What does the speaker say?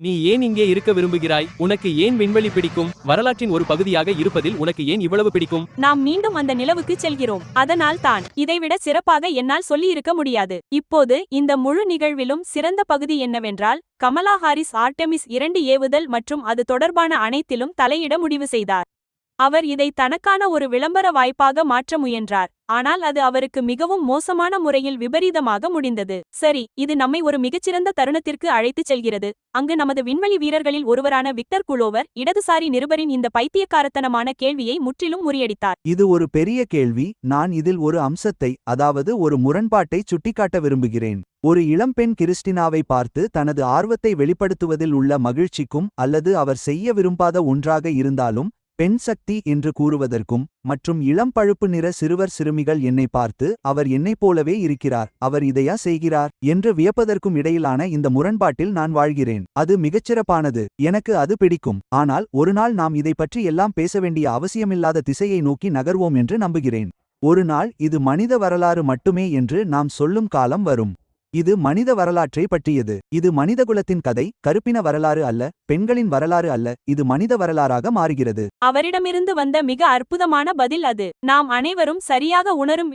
நீ ஏன் இங்கே இருக்க விரும்புகிறாய்? உனக்கு ஏன் விண்வெளி பிடிக்கும்? வரலாற்றின் ஒரு பகுதியாக இருப்பதில் உனக்கு ஏன் இவ்வளவு பிடிக்கும்? நாம் மீண்டும் அந்த நிலவுக்கு செல்கிறோம். அதனால் தான் இதைவிட சிறப்பாக என்னால் சொல்லியிருக்க முடியாது. இப்போது இந்த முழு நிகழ்விலும் சிறந்த பகுதி என்னவென்றால், கமலா ஹாரிஸ் ஆர்டெமிஸ் 2 ஏவுதல் மற்றும் அது தொடர்பான அனைத்திலும் தலையிட முடிவு செய்தார். அவர் இதை தனக்கான ஒரு விளம்பர வாய்ப்பாக மாற்ற முயன்றார். ஆனால் அது அவருக்கு மிகவும் மோசமான முறையில் விபரீதமாக முடிந்தது. சரி, இது நம்மை ஒரு மிகச்சிறந்த தருணத்திற்கு அழைத்துச் செல்கிறது. அங்கு நமது விண்வெளி வீரர்களில் ஒருவரான விக்டர் குலோவர் இடதுசாரி நிருபரின் இந்த பைத்தியக்காரத்தனமான கேள்வியை முற்றிலும் முறியடித்தார். இது ஒரு பெரிய கேள்வி. நான் இதில் ஒரு அம்சத்தை, அதாவது ஒரு முரண்பாட்டை சுட்டிக்காட்ட விரும்புகிறேன். ஒரு இளம்பெண் கிறிஸ்டினாவை பார்த்து தனது ஆர்வத்தை வெளிப்படுத்துவதில் உள்ள மகிழ்ச்சிக்கும் அல்லது அவர் செய்ய விரும்பாத ஒன்றாக இருந்தாலும் பெண் சக்தி என்று கூறுவதற்கும், மற்றும் இளம் பழுப்பு நிற சிறுவர் சிறுமிகள் என்னை பார்த்து அவர் என்னைப் போலவே இருக்கிறார், அவர் இதையா செய்கிறார் என்று வியப்பதற்கும் இடையிலான இந்த முரண்பாட்டில் நான் வாழ்கிறேன். அது மிகச்சிறப்பானது, எனக்கு அது பிடிக்கும். ஆனால் ஒரு நாள் நாம் இதை பற்றி எல்லாம் பேச வேண்டிய அவசியமில்லாத திசையை நோக்கி நகர்வோம் என்று நம்புகிறேன். ஒரு நாள் இது மனித வரலாறு மட்டுமே என்று நாம் சொல்லும் காலம் வரும். இது மனித வரலாற்றை பற்றியது. இது மனிதகுலத்தின் கதை, கருப்பின வரலாறு அல்ல, பெண்களின் வரலாறு அல்ல, இது மனித வரலாறாக மாறுகிறது. அவரிடமிருந்து வந்த மிக அற்புதமான பதில் அது. நாம் அனைவரும் சரியாக உணரும்